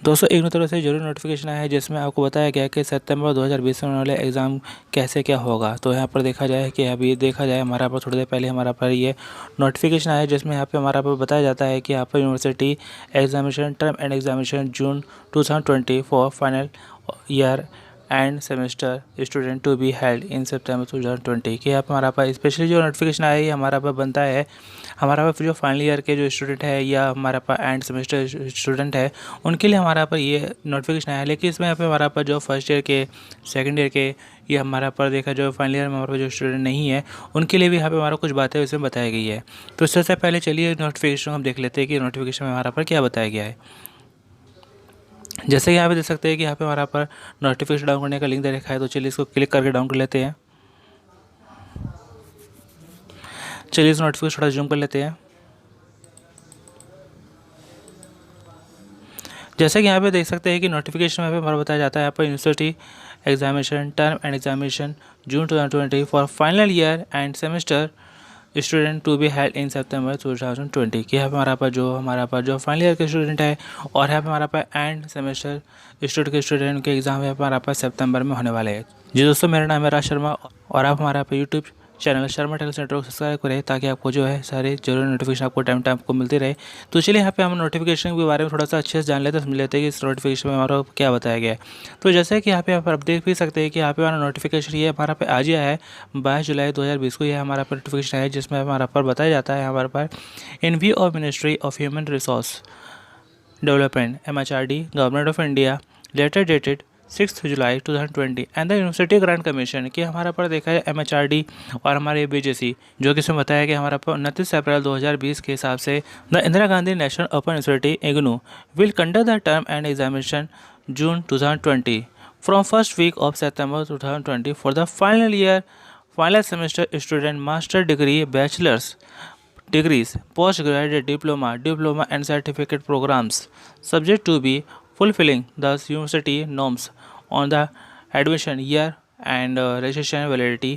दोस्तों एक तरफ से जरूरी नोटिफिकेशन आया है जिसमें आपको बताया गया है कि सितंबर 2020 में होने वाले एग्ज़ाम कैसे क्या होगा। तो यहाँ पर देखा जाए कि अभी देखा जाए हमारा पर थोड़ी देर पहले हमारा पर ये नोटिफिकेशन आया है जिसमें यहाँ पे हमारा पर बताया जाता है कि यहाँ पर university examination term end examination June 2020 for final year end semester student to be held in September 2020 कि यहाँ पर हमारा पर स्पेशली जो नोटिफिकेशन आया है हमारा पर बनता है हमारा पर जो फाइनल ईयर के जो स्टूडेंट है या हमारा पर एंड सेमेस्टर स्टूडेंट है उनके लिए हमारा पर ये नोटिफिकेशन आया है। लेकिन इसमें यहाँ पे हमारा पर जो फर्स्ट ईयर के सेकंड ईयर के या हमारा पर देखा जो फाइनल ईयर में हमारा पर जो स्टूडेंट नहीं है उनके लिए भी यहाँ पे हमारा कुछ बातें इसमें बताई गई है। तो इससे पहले चलिए नोटिफिकेशन हम देख लेते हैं कि नोटिफिकेशन में हमारा पर क्या बताया गया है। जैसे कि यहाँ पे देख सकते हैं कि यहाँ पे हमारा पर नोटिफिकेशन डाउन करने का लिंक दे रखा है। तो चलिए इसको क्लिक करके डाउन कर लेते हैं। चलिए इस नोटिफिकेशन थोड़ा जूम कर लेते हैं। जैसे कि यहाँ पे देख सकते हैं कि नोटिफिकेशन में हमारा बताया जाता है यहाँ पर university examination term end examination June 2020 for final year end semester student to be held in September 2020 कि यहाँ पे हमारा पर जो फाइनल ईयर के स्टूडेंट है और यहाँ पे हमारा पर एंड सेमेस्टर स्टूडेंट के स्टूडेंट के एग्ज़ाम है हमारा पर सितंबर में होने वाले हैं। जी दोस्तों, मेरा नाम है राज शर्मा और आप हमारा पे YouTube channel Sharma technical centre को सब्सक्राइब करें ताकि आपको जो है सारे जरूरी नोटिफिकेशन आपको टाइम टाइम को मिलती रहे। तो चलिए यहाँ पे हम नोटिफिकेशन के बारे में थोड़ा सा अच्छे से जान लेते हैं, समझ लेते हैं कि इस नोटिफिकेशन में हमारा क्या बताया गया है। तो जैसे कि यहाँ पे आप देख भी सकते हैं कि यहाँ पे हमारा नोटिफिकेशन ये हमारा पे आज ही आया है 22 जुलाई 2020 को। यह हमारा पर नोटिफिकेशन है जिसमें हमारा पर बताया जाता है हमारे पर इन view of ministry of human resource development MHRD government of India letter dated 6 July 2020 and the university grant commission कि हमारा पर देखा है MHRD और हमारे BJC जो कि इसमें बताया कि हमारा पर 29 अप्रैल 2020 के हिसाब से the Indira Gandhi national open university IGNOU will conduct the term end examination June 2020 from first week of September 2020 for the final year final semester student master degree bachelors degrees, postgraduate diploma and certificate programs, subject to be fulfilling the university norms on the admission year and registration validity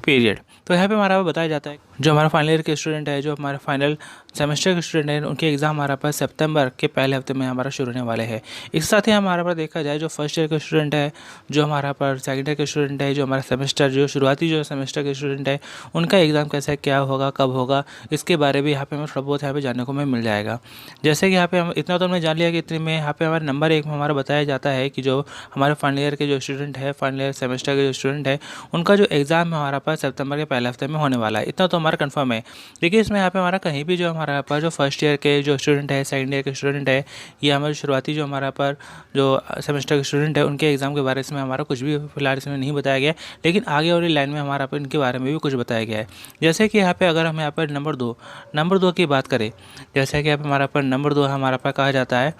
period। तो यहाँ पे हमारा बताया जाता है जो हमारा final year के स्टूडेंट है, जो हमारे फाइनल सेमेस्टर के स्टूडेंट हैं, उनके एग्ज़ाम हमारा पर सितंबर के पहले हफ्ते में हमारा शुरू होने वाले हैं। इसके साथ ही हमारा पर देखा जाए जो फर्स्ट ईयर के स्टूडेंट है, जो हमारा पर सेकंड ईयर के स्टूडेंट है, जो हमारा सेमेस्टर जो शुरुआती जो सेमेस्टर के स्टूडेंट है उनका एग्ज़ाम कैसे क्या होगा कब होगा इसके बारे में यहाँ पे हमें थोड़ा बहुत यहाँ पे जानने को हमें मिल जाएगा। जैसे कि यहाँ पे हम इतना तो हमने जान लिया कि इतने में यहाँ पे हमारे नंबर 1 में हमारा बताया जाता है कि जो हमारे फाइनल ईयर के जो स्टूडेंट है, फाइनल ईयर सेमेस्टर के जो स्टूडेंट है उनका जो एग्ज़ाम है हमारा पर सितंबर के पहले हफ्ते में होने वाला है। इतना तो हमारा कंफर्म है। देखिए इसमें यहाँ पे हमारा कहीं भी जो हमारा पर जो फर्स्ट ईयर के जो स्टूडेंट है, सेकंड ईयर के स्टूडेंट है या हमारे शुरुआती जो हमारा पर जो सेमेस्टर के स्टूडेंट है उनके एग्ज़ाम के बारे में हमारा कुछ भी फिलहाल इसमें नहीं बताया गया है। लेकिन आगे वाली लाइन में हमारा पर इनके बारे में भी कुछ बताया गया है। जैसे कि यहाँ पे अगर हम यहाँ पर नंबर दो की बात करें, जैसे कि यहाँ पे हमारा पर नंबर 2 हमारा पर कहा जाता है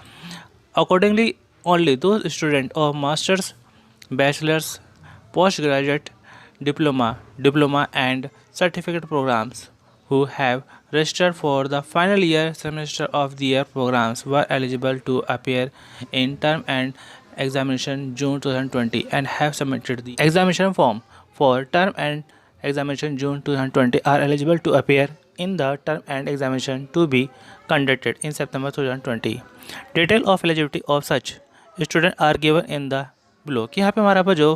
अकॉर्डिंगली ओनली दो student of masters bachelors post graduate diploma and certificate programs who have registered for the final year semester of the year programs were eligible to appear in term and examination June 2020 and have submitted the examination form for term and examination June 2020 are eligible to appear in the term and examination to be conducted in September 2020. Detail of eligibility of such students are given in the below कि यहाँ पे हमारा पर जो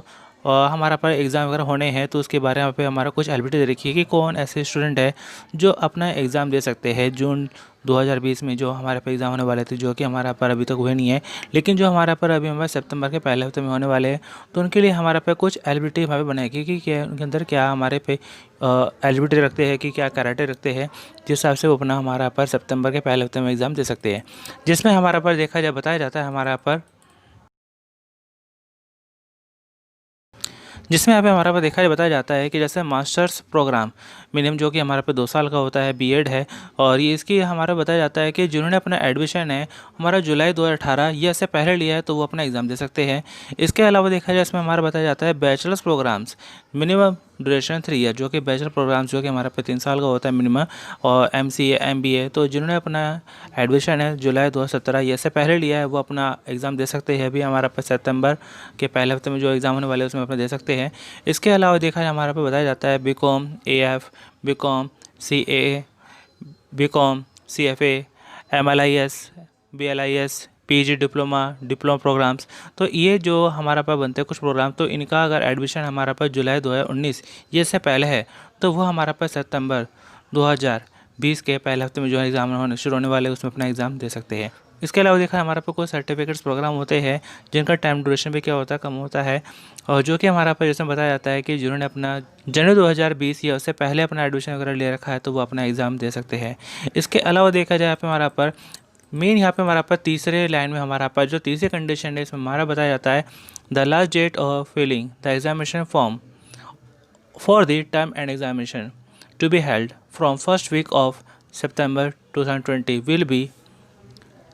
हमारा पर exam वगैरह होने हैं तो उसके बारे में पे हमारा कुछ एलिजिबिलिटी दे रखी है कि कौन ऐसे स्टूडेंट है जो अपना एग्ज़ाम दे सकते हैं जून 2020 में जो हमारे पर एग्ज़ाम होने वाले थे, जो कि हमारा पर अभी तक हुए नहीं है लेकिन जो हमारा पर अभी हमारे सितंबर के पहले हफ्ते में होने वाले हैं। तो उनके लिए हमारा पे कुछ एलिजिबिलिटी हमारे बनाएगी कि क्या उनके अंदर क्या हमारे पे एलिजिबिलिटी रखते हैं कि क्या क्राइटेरिया रखते हैं जिस हिसाब से वो अपना हमारा पर सितंबर के पहले हफ्ते में एग्ज़ाम दे सकते हैं। जिसमें हमारा पर देखा जाए बताया जाता है हमारा पर जिसमें यहाँ पे हमारा पर देखा बताया जाता है कि जैसे मास्टर्स प्रोग्राम मिनिमम जो कि हमारे पे 2 साल का होता है, B.Ed है और ये इसकी हमारा बताया जाता है कि जिन्होंने अपना एडमिशन है हमारा जुलाई 2018 या से पहले लिया है तो वो अपना एग्ज़ाम दे सकते हैं। इसके अलावा देखा जाए इसमें हमारा बताया जाता है bachelors programmes minimum duration 3 year जो कि बैचलर प्रोग्राम्स जो कि हमारे पे 3 साल का होता है मिनिमम और MCA MBA तो जिन्होंने अपना एडमिशन है जुलाई 2017 या से पहले लिया है वो अपना एग्ज़ाम दे सकते हैं। अभी हमारा पे सितंबर के पहले हफ्ते में जो एग्ज़ाम होने वाले हैं उसमें अपना दे सकते हैं। इसके अलावा देखा जाए हमारा पे बताया जाता है BCom AF BCom CAA BCom CFA MLIS BLIS PG diploma programmes. तो ये जो हमारा पास बनते हैं कुछ प्रोग्राम, तो इनका अगर एडमिशन हमारा पास जुलाई 2019 ये से पहले है तो वो हमारा पास सितंबर 2020 के पहले हफ्ते में जो है एग्ज़ाम होने शुरू होने वाले उसमें अपना एग्ज़ाम दे सकते हैं। इसके अलावा देखा हमारे पास कुछ सर्टिफिकेट्स प्रोग्राम होते हैं जिनका टाइम ड्यूरेशन भी क्या होता है, कम होता है, और जो कि हमारा पास जिसमें बताया जाता है कि जिन्होंने अपना जनवरी 2020 या उससे पहले अपना एडमिशन वगैरह ले रखा है तो वो अपना एग्ज़ाम दे सकते हैं। इसके अलावा देखा जाए यहाँ पे हमारा पर मेन यहाँ पे हमारा पास तीसरे लाइन में हमारा पास जो तीसरी कंडीशन है इसमें हमारा बताया जाता है the last date of filling the examination form for the term end examination to be held from first week of September 2020 will be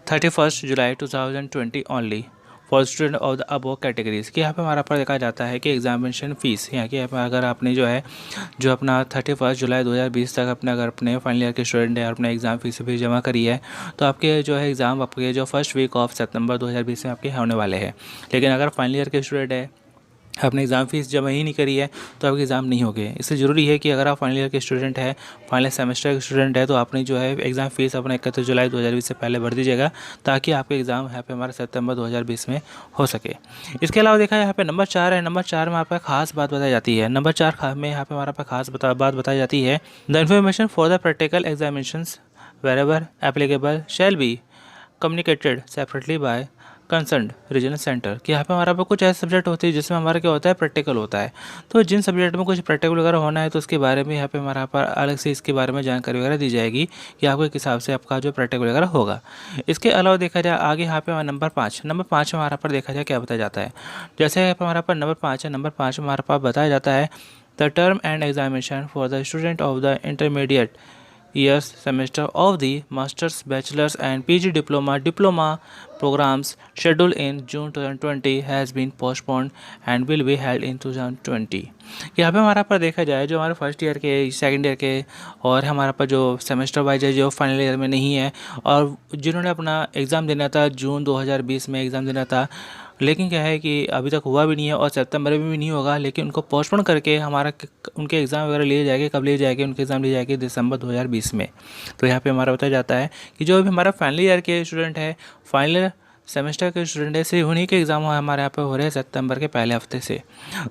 31st July 2020 only for student of the above categories. कि यहाँ पे हमारा पर देखा जाता है कि examination fees यहाँ की अगर आपने जो अपना 31 जुलाई 2020 तक अपने अगर अपने फाइनल ईयर के स्टूडेंट है और अपने एग्ज़ाम फीस भी जमा करी है तो आपके जो है एग्ज़ाम आपके जो फर्स्ट वीक ऑफ सितंबर 2020 में आपके होने वाले हैं। लेकिन अगर फाइनल ईयर के स्टूडेंट है आपने एग्ज़ाम फीस जमा ही नहीं करी है तो आपके एग्ज़ाम नहीं होंगे। इसलिए ज़रूरी है कि अगर आप फाइनल ईयर के स्टूडेंट है, फाइनल सेमेस्टर के स्टूडेंट है, तो आपने जो है एग्ज़ाम फीस अपना 31 जुलाई 2020 से पहले भर दीजिएगा ताकि आपके एग्ज़ाम यहाँ पे हमारे सितंबर 2020 में हो सके। इसके अलावा देखा यहाँ पे नंबर 4 है। नंबर 4 में यहाँ पर खास बात बताई जाती है। नंबर 4 में यहाँ पे हमारा पे खास बात बताई जाती है the information for the practical examinations wherever applicable shall be communicated separately by concern regional centre. कि यहाँ पे हमारा पे कुछ ऐसे सब्जेक्ट होते हैं जिसमें हमारा क्या होता है, प्रैक्टिकल होता है। तो जिन सब्जेक्ट में कुछ प्रैक्टिकल वगैरह होना है तो उसके बारे में यहाँ पे हमारा पर अलग से इसके बारे में जानकारी वगैरह दी जाएगी कि आपको एक हिसाब से आपका जो प्रैक्टिकल वगैरह होगा। इसके अलावा देखा जाए आगे यहाँ पे नंबर 5 में हमारा पर देखा जाए क्या बताया जाता है। जैसे यहाँ पे हमारा पर नंबर 5 है। नंबर 5 में हमारे पास बताया जाता है the term end examination for the student of the intermediate years semester of the master's, bachelor's and PG diploma programs scheduled in June 2020 has been postponed and will be held in 2020। यहाँ पे हमारा पर देखा जाए जो हमारे first year के, second year के और हमारा पर जो सेमेस्टर वाइज है जो फाइनल ईयर में नहीं है और जिन्होंने अपना एग्ज़ाम देना था जून 2020 में एग्ज़ाम देना था, लेकिन क्या है कि अभी तक हुआ भी नहीं है और सितंबर में भी नहीं होगा, लेकिन उनको पोस्टपोन करके हमारा उनके एग्ज़ाम वगैरह लिए जाएंगे। कब लिए जाएंगे? उनके एग्ज़ाम लिए जाएंगे दिसंबर 2020 में। तो यहाँ पे हमारा बताया जाता है कि जो भी हमारा फाइनल ईयर के स्टूडेंट है, फाइनल सेमेस्टर के स्टूडेंट है, सिर्फ उन्हीं के एग्ज़ाम हमारे यहाँ पे हो रहे हैं सितंबर के पहले हफ्ते से।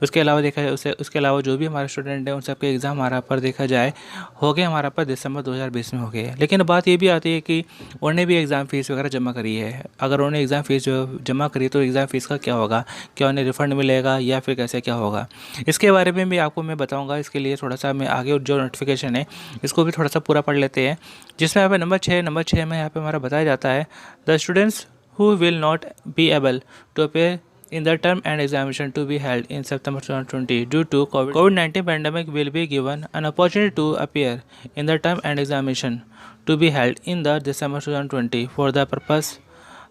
उसके अलावा देखा जाए उसके अलावा जो भी हमारे स्टूडेंट हैं उन सबके एग्ज़ाम हमारा पर देखा जाए हो गए हमारा पर दिसंबर 2020 में हो गए। लेकिन बात ये भी आती है कि उन्होंने भी एग्ज़ाम फ़ीस वगैरह जमा करी है। अगर उन्होंने एग्ज़ाम फ़ीस जमा करी तो एग्ज़ाम फ़ीस का क्या होगा, क्या उन्हें रिफ़ंड मिलेगा या फिर कैसे क्या होगा, इसके बारे में भी आपको मैं बताऊँगा। इसके लिए थोड़ा सा मैं आगे जो नोटिफिकेशन है इसको भी थोड़ा सा पूरा पढ़ लेते हैं। जिसमें यहाँ पे नंबर 6 में यहाँ पे हमारा बताया जाता है the students who will not be able to appear in the term and examination to be held in September 2020 due to COVID-19 pandemic will be given an opportunity to appear in the term and examination to be held in the December 2020 for the purpose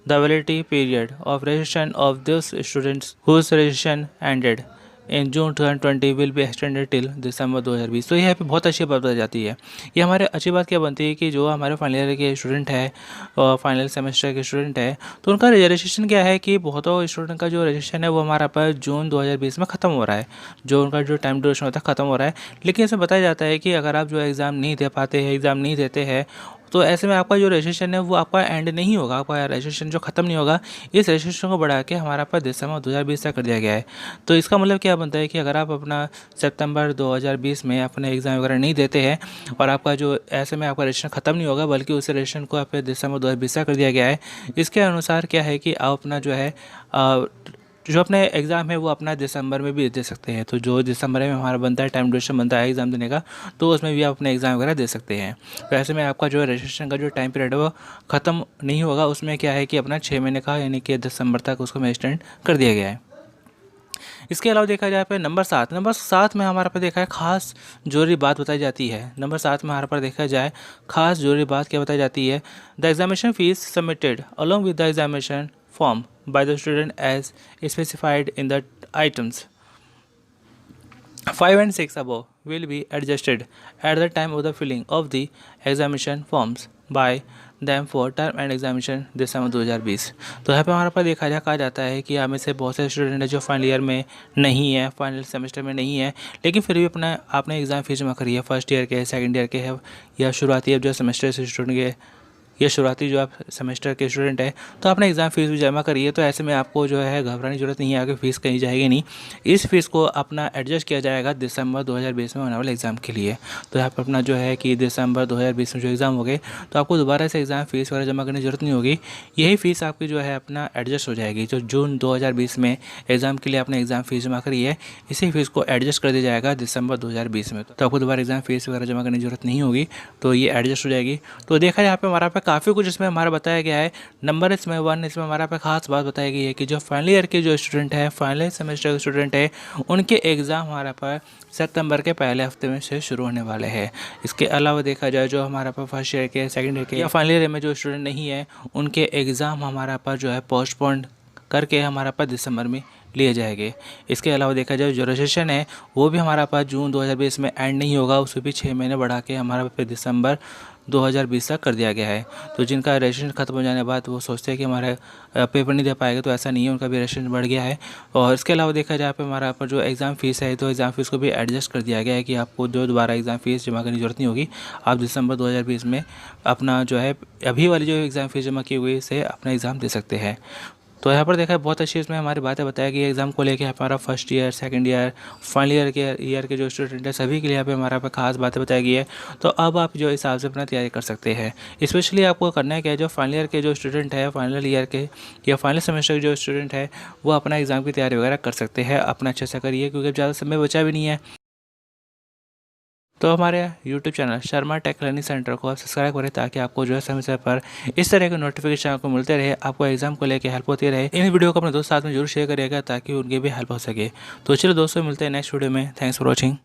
the validity period of registration of those students whose registration ended in June 2020 will be extended till दिसंबर 2020। तो यहाँ पे बहुत अच्छी बात बताई जाती है। ये हमारे अच्छी बात क्या बनती है कि जो हमारे फाइनल ईयर के स्टूडेंट है और फाइनल सेमेस्टर के स्टूडेंट है तो उनका रजिस्ट्रेशन क्या है कि बहुतों स्टूडेंट का जो रजिस्ट्रेशन है वो हमारा पर जून 2020 में ख़त्म हो रहा है, जो उनका जो टाइम ड्यूरेशन होता है ख़त्म हो रहा है। लेकिन इसमें बताया जाता है कि अगर आप जो एग्ज़ाम नहीं दे पाते हैं, एग्ज़ाम नहीं देते हैं, तो ऐसे में आपका जो रजिस्ट्रेशन है वो आपका एंड नहीं होगा, आपका रजिस्ट्रेशन जो ख़त्म नहीं होगा। इस रजिस्ट्रेशन को बढ़ा के हमारा पर दिसंबर 2020 तक कर दिया गया है। तो इसका मतलब क्या बनता है कि अगर आप अपना सितंबर 2020 में अपने एग्ज़ाम वगैरह नहीं देते हैं और आपका जो ऐसे में आपका रजिस्ट्रेशन ख़त्म नहीं होगा बल्कि उस रजिस्ट्रेशन को आप दिसंबर 2020 तक कर दिया गया है। इसके अनुसार क्या है कि आप अपना जो है जो अपने एग्ज़ाम है वो अपना दिसंबर में भी दे सकते हैं। तो जो दिसंबर में हमारा बनता है टाइम ड्यूरेशन बनता है एग्ज़ाम देने का, तो उसमें भी आप अपने एग्ज़ाम वगैरह दे सकते हैं। तो ऐसे में आपका जो रजिस्ट्रेशन का जो टाइम पीरियड है वो ख़त्म नहीं होगा। उसमें क्या है कि अपना 6 महीने का यानी कि दिसंबर तक उसको एक्सटेंड कर दिया गया है। इसके अलावा देखा जाए पे नंबर 7 में हमारे पर देखा है खास जरूरी बात बताई जाती है। नंबर 7 में हमारे पर देखा जाए खास जरूरी बात क्या बताई जाती है the examination fees submitted along with the examination form by the student as specified in the items 5 and 6 above will be adjusted at the time of the filling of the examination forms by them for term and examination दिसंबर 2020। तो यहाँ पे हमारे पास कहा जाता है कि हमें से बहुत से स्टूडेंट है जो फाइनल ईयर में नहीं है, फाइनल सेमेस्टर में नहीं है, लेकिन फिर भी आपने एग्ज़ाम फीस जमा करी है, फर्स्ट ईयर के, सेकंड ईयर के है या शुरुआती जो सेमेस्टर से स्टूडेंट के या शुरुआती जो आप सेमेस्टर के स्टूडेंट है तो अपना एग्ज़ाम फ़ीस भी जमा करिए। तो ऐसे में आपको जो है घबराने की ज़रूरत नहीं है, आगे फ़ीस कहीं जाएगी नहीं। इस फ़ीस को अपना एडजस्ट किया जाएगा दिसंबर 2020 में होने वाले एग्ज़ाम के लिए। तो यहाँ पर अपना जो है कि दिसंबर 2020 में जो एग्ज़ाम हो गए तो आपको दोबारा से एग्ज़ाम फ़ीस वगैरह जमा करने की ज़रूरत नहीं होगी। यही फ़ीस आपकी जो है अपना एडजस्ट हो जाएगी। जो जून 2020 में एग्ज़ाम के लिए आपने एग्ज़ाम फ़ीस जमा करी है, इसी फ़ीस को एडजस्ट कर दिया जाएगा दिसंबर 2020 में। तो आपको दोबारा एग्ज़ाम फ़ीस वगैरह जमा करने की ज़रूरत नहीं होगी, तो ये एडजस्ट हो जाएगी। तो देखा यहाँ पे हमारा पे काफ़ी कुछ इसमें हमारा बताया गया है। नंबर इसमें 1 इसमें हमारा पे खास बात बताई गई है कि जो फाइनल ईयर के जो स्टूडेंट है, फाइनल सेमेस्टर के स्टूडेंट है, उनके एग्ज़ाम हमारा पर सितंबर के पहले हफ्ते में से शुरू होने वाले हैं। इसके अलावा देखा जाए जो हमारा पर फर्स्ट ईयर के, सेकंड ईयर के या फाइनल ईयर में जो स्टूडेंट नहीं है, उनके एग्ज़ाम हमारा पर जो है पोस्टपोन्ड करके हमारा पास दिसंबर में लिए जाएंगे। इसके अलावा देखा जाए जो रजिस्ट्रेशन है वो भी हमारा पास जून 2020 में एंड नहीं होगा, उसे भी 6 महीने बढ़ा के हमारा पे दिसंबर 2020 तक कर दिया गया है। तो जिनका रजिस्ट्रेशन खत्म हो जाने के बाद वो सोचते हैं कि हमारे पेपर नहीं दे पाएंगे, तो ऐसा नहीं है, उनका भी रजिस्ट्रेशन बढ़ गया है। और इसके अलावा देखा जाए पे हमारा पर जो एग्ज़ाम फ़ीस है, तो एग्ज़ाम फ़ीस को भी एडजस्ट कर दिया गया है कि आपको जो दोबारा एग्ज़ाम फ़ीस जमा करने की ज़रूरत नहीं होगी। आप दिसंबर 2020 में अपना जो है अभी वाली जो एग्ज़ाम फ़ीस जमा की हुई से अपना एग्ज़ाम दे सकते हैं। तो यहाँ पर देखा है बहुत अच्छी इसमें हमारी बातें बताया कि एग्ज़ाम को लेके हमारा first year, second year, final year के जो स्टूडेंट है सभी के लिए यहाँ पे हमारा पे खास बातें बताई गई है। तो अब आप जो हिसाब से अपना तैयारी कर सकते हैं। स्पेशली आपको करना है क्या है, जो फाइनल ईयर के जो स्टूडेंट है, फाइनल ईयर के या फाइनल सेमेस्टर के जो स्टूडेंट है, वो अपना एग्ज़ाम की तैयारी वगैरह कर सकते हैं। अपना अच्छे से करिए क्योंकि ज़्यादा समय बचा भी नहीं है। तो हमारे YouTube channel Sharma tech learning centre को आप सब्सक्राइब करें ताकि आपको जो है समय समय पर इस तरह के नोटिफिकेशन आपको मिलते रहे, आपको एग्जाम को लेकर हेल्प होती रहे। इन वीडियो को अपने दोस्त साथ में जरूर शेयर करिएगा ताकि उनकी भी हेल्प हो सके। तो चलो दोस्तों, मिलते हैं नेक्स्ट वीडियो में। Thanks for watching.